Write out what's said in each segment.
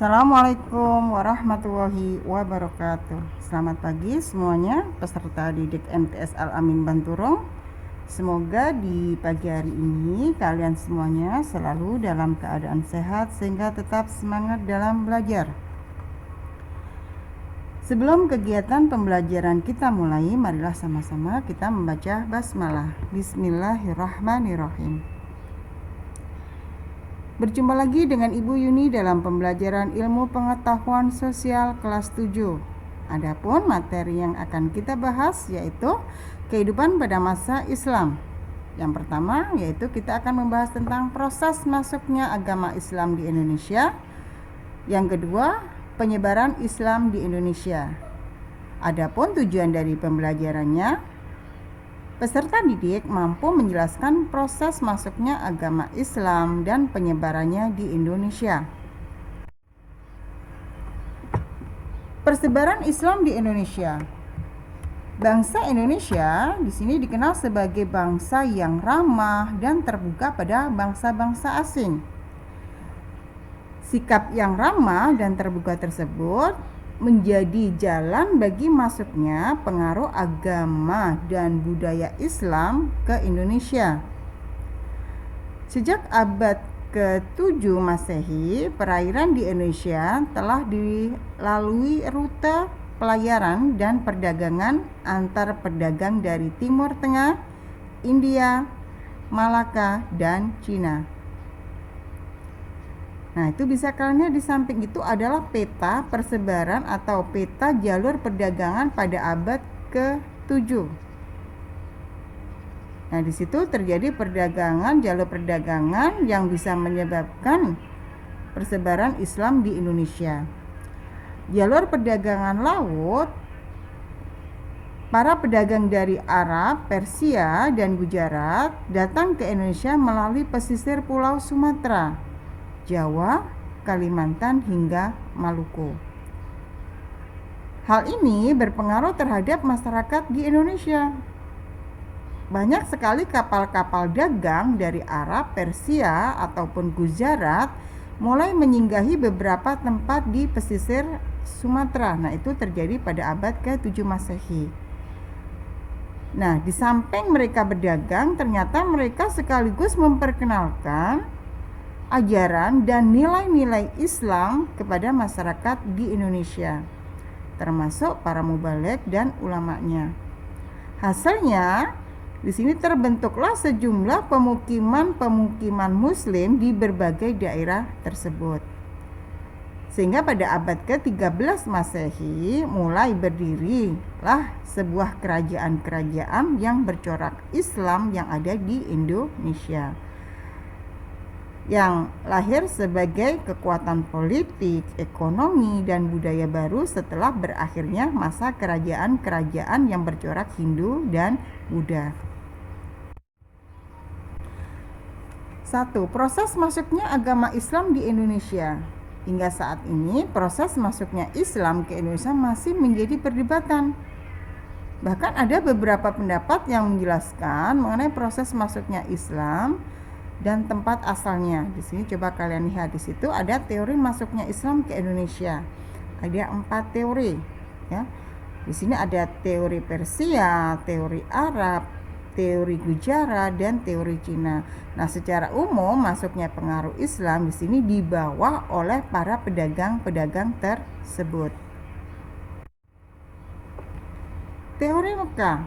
Assalamualaikum warahmatullahi wabarakatuh. Selamat pagi semuanya peserta didik MTS Al-Amin Banturong. Semoga di pagi hari ini kalian semuanya selalu dalam keadaan sehat sehingga tetap semangat dalam belajar. Sebelum kegiatan pembelajaran kita mulai, marilah sama-sama kita membaca basmalah. Bismillahirrahmanirrahim. Berjumpa lagi dengan Ibu Yuni dalam pembelajaran ilmu pengetahuan sosial kelas 7. Adapun materi yang akan kita bahas yaitu kehidupan pada masa Islam. Yang pertama yaitu kita akan membahas tentang proses masuknya agama Islam di Indonesia. Yang kedua, penyebaran Islam di Indonesia. Adapun tujuan dari pembelajarannya, peserta didik mampu menjelaskan proses masuknya agama Islam dan penyebarannya di Indonesia. Persebaran Islam di Indonesia. Bangsa Indonesia di sini dikenal sebagai bangsa yang ramah dan terbuka pada bangsa-bangsa asing. Sikap yang ramah dan terbuka tersebut menjadi jalan bagi masuknya pengaruh agama dan budaya Islam ke Indonesia. Sejak abad ke-7 Masehi, perairan di Indonesia telah dilalui rute pelayaran dan perdagangan antar pedagang dari Timur Tengah, India, Malaka, dan Cina. Nah, itu bisa kalian lihat di samping itu adalah peta persebaran atau peta jalur perdagangan pada abad ke-7. Nah, di situ terjadi jalur perdagangan yang bisa menyebabkan persebaran Islam di Indonesia. Jalur perdagangan laut, para pedagang dari Arab, Persia, dan Gujarat datang ke Indonesia melalui pesisir Pulau Sumatera, Jawa, Kalimantan, hingga Maluku. Hal ini berpengaruh terhadap masyarakat di Indonesia. Banyak sekali kapal-kapal dagang dari Arab, Persia, ataupun Gujarat mulai menyinggahi beberapa tempat di pesisir Sumatera. Nah, itu terjadi pada abad ke-7 Masehi. Nah, di samping mereka berdagang, ternyata mereka sekaligus memperkenalkan ajaran dan nilai-nilai Islam kepada masyarakat di Indonesia, termasuk para mubaligh dan ulamanya. Hasilnya, di sini terbentuklah sejumlah pemukiman Muslim di berbagai daerah tersebut. Sehingga pada abad ke-13 Masehi mulai berdirilah sebuah kerajaan-kerajaan yang bercorak Islam yang ada di Indonesia, yang lahir sebagai kekuatan politik, ekonomi, dan budaya baru setelah berakhirnya masa kerajaan-kerajaan yang bercorak Hindu dan Buddha. 1. Proses masuknya agama Islam di Indonesia. Hingga saat ini, proses masuknya Islam ke Indonesia masih menjadi perdebatan. Bahkan ada beberapa pendapat yang menjelaskan mengenai proses masuknya Islam dan tempat asalnya. Di sini coba kalian lihat, di situ ada teori masuknya Islam ke Indonesia. Ada 4 teori, ya. Di sini ada teori Persia, teori Arab, teori Gujarat, dan teori Cina. Nah, secara umum masuknya pengaruh Islam di sini dibawa oleh para pedagang-pedagang tersebut. Teori Mekah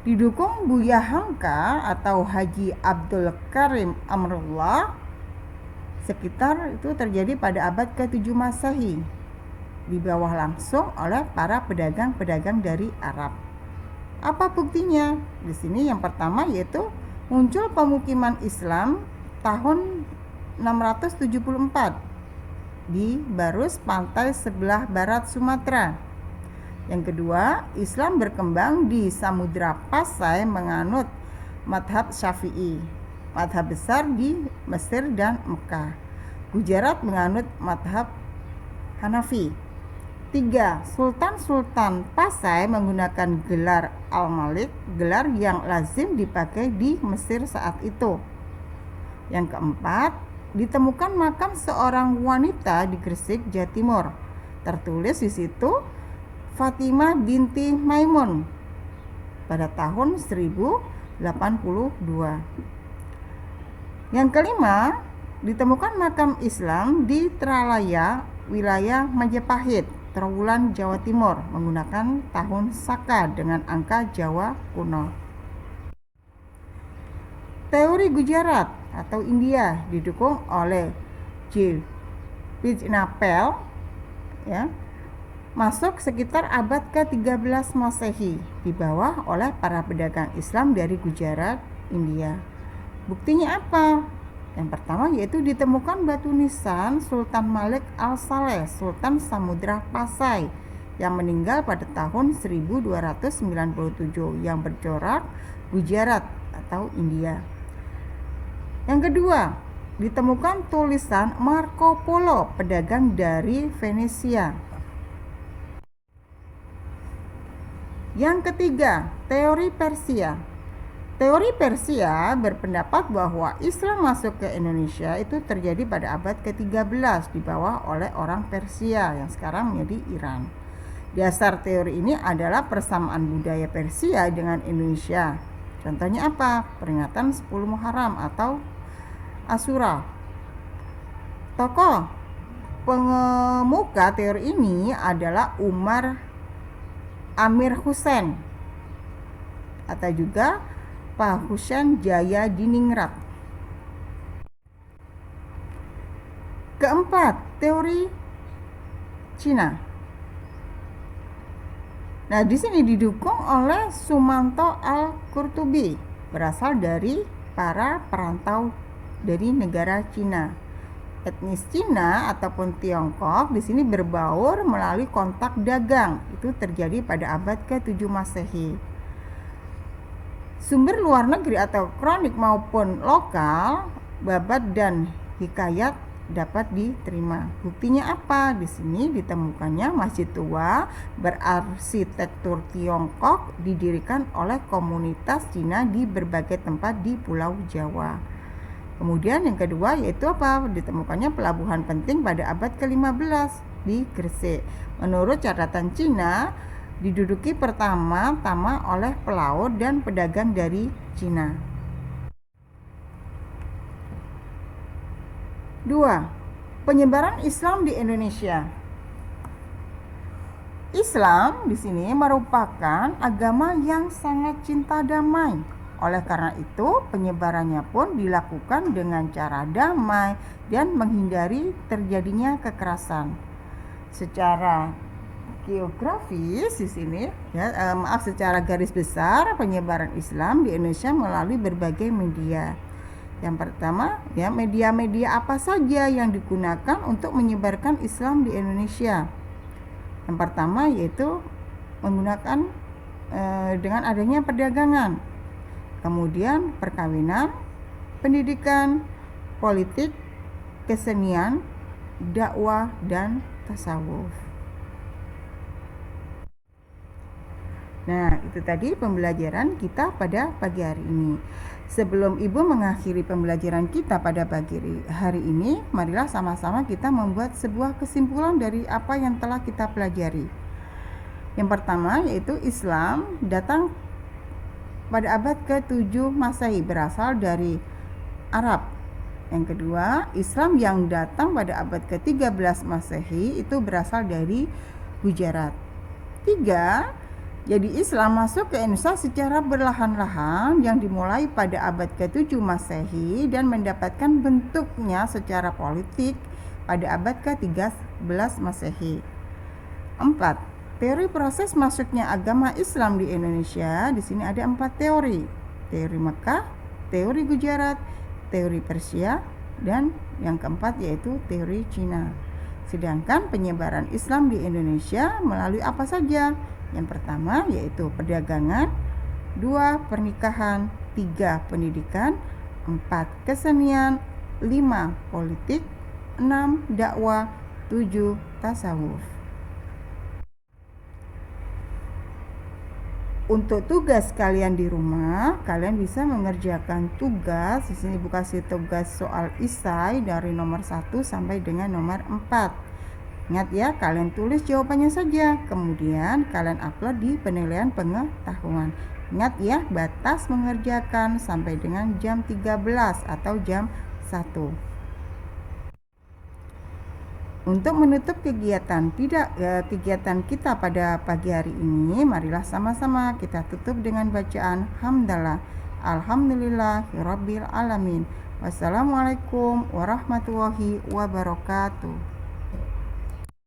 didukung Buya Hamka atau Haji Abdul Karim Amrullah. Sekitar itu terjadi pada abad ke-7 Masehi, di bawah langsung oleh para pedagang-pedagang dari Arab. Apa buktinya? Di sini yang pertama yaitu muncul pemukiman Islam tahun 674 di Barus, pantai sebelah barat Sumatera. Yang kedua, Islam berkembang di Samudra Pasai menganut madhab Syafi'i, madhab besar di Mesir dan Mekah. Gujarat menganut madhab Hanafi. 3. Sultan-sultan Pasai menggunakan gelar Al-Malik, gelar yang lazim dipakai di Mesir saat itu. Yang keempat, ditemukan makam seorang wanita di Gresik, Jawa Timur. Tertulis di situ Fatimah binti Maimun pada tahun 1082. Yang kelima, ditemukan makam Islam di Tralaya, wilayah Majapahit, Trowulan, Jawa Timur, menggunakan tahun Saka dengan angka Jawa kuno. Teori Gujarat atau India didukung oleh J. Bijnapel, ya, masuk sekitar abad ke-13 Masehi, dibawa oleh para pedagang Islam dari Gujarat, India. Buktinya apa? Yang pertama yaitu ditemukan batu nisan Sultan Malik Al-Saleh, Sultan Samudra Pasai, yang meninggal pada tahun 1297 yang bercorak Gujarat atau India. Yang kedua, ditemukan tulisan Marco Polo, pedagang dari Venesia. Yang ketiga, teori Persia. Teori Persia berpendapat bahwa Islam masuk ke Indonesia itu terjadi pada abad ke-13 dibawa oleh orang Persia yang sekarang menjadi Iran. Dasar teori ini adalah persamaan budaya Persia dengan Indonesia. Contohnya apa? Peringatan 10 Muharram atau Asyura. Tokoh pengemuka teori ini adalah Umar Amir Hussein atau juga Pak Husain Jaya Diningrat. Keempat, teori Cina. Nah, di sini didukung oleh Sumanto Al-Qurtubi, berasal dari para perantau dari negara Cina. Etnis Cina ataupun Tiongkok di sini berbaur melalui kontak dagang. Itu terjadi pada abad ke-7 Masehi. Sumber luar negeri atau kronik maupun lokal, babat dan hikayat dapat diterima. Buktinya apa? Di sini ditemukannya masjid tua berarsitektur Tiongkok didirikan oleh komunitas Cina di berbagai tempat di Pulau Jawa. Kemudian yang kedua yaitu apa? Ditemukannya pelabuhan penting pada abad ke-15 di Gresik. Menurut catatan Cina, diduduki pertama-tama oleh pelaut dan pedagang dari Cina. 2. Penyebaran Islam di Indonesia. Islam di sini merupakan agama yang sangat cinta damai. Oleh karena itu, penyebarannya pun dilakukan dengan cara damai dan menghindari terjadinya kekerasan. Secara geografis di sini, secara garis besar penyebaran Islam di Indonesia melalui berbagai media. Yang pertama, media-media apa saja yang digunakan untuk menyebarkan Islam di Indonesia? Yang pertama yaitu menggunakan dengan adanya perdagangan. Kemudian perkawinan, pendidikan, politik, kesenian, dakwah, dan tasawuf. Nah, itu tadi pembelajaran kita pada pagi hari ini. Sebelum Ibu mengakhiri pembelajaran kita pada pagi hari ini, marilah sama-sama kita membuat sebuah kesimpulan dari apa yang telah kita pelajari. Yang pertama yaitu Islam datang pada abad ke-7 Masehi, berasal dari Arab. Yang kedua, Islam yang datang pada abad ke-13 Masehi itu berasal dari Gujarat. 3. Jadi Islam masuk ke Indonesia secara perlahan-lahan yang dimulai pada abad ke-7 Masehi dan mendapatkan bentuknya secara politik pada abad ke-13 Masehi. 4. Teori proses masuknya agama Islam di Indonesia, di sini ada 4 teori. Teori Mekah, teori Gujarat, teori Persia, dan yang keempat yaitu teori Cina. Sedangkan penyebaran Islam di Indonesia melalui apa saja? Yang pertama yaitu perdagangan, 2 pernikahan, 3 pendidikan, 4 kesenian, 5 politik, 6 dakwah, 7 tasawuf. Untuk tugas kalian di rumah, kalian bisa mengerjakan tugas. Di sini Ibu kasih tugas soal isai dari nomor 1 sampai dengan nomor 4. Ingat ya, kalian tulis jawabannya saja. Kemudian kalian upload di penilaian pengetahuan. Ingat ya, batas mengerjakan sampai dengan jam 13 atau jam 1. Untuk menutup kegiatan kita pada pagi hari ini, marilah sama-sama kita tutup dengan bacaan hamdalah. Alhamdulillahirabbil alamin. Wassalamualaikum warahmatullahi wabarakatuh.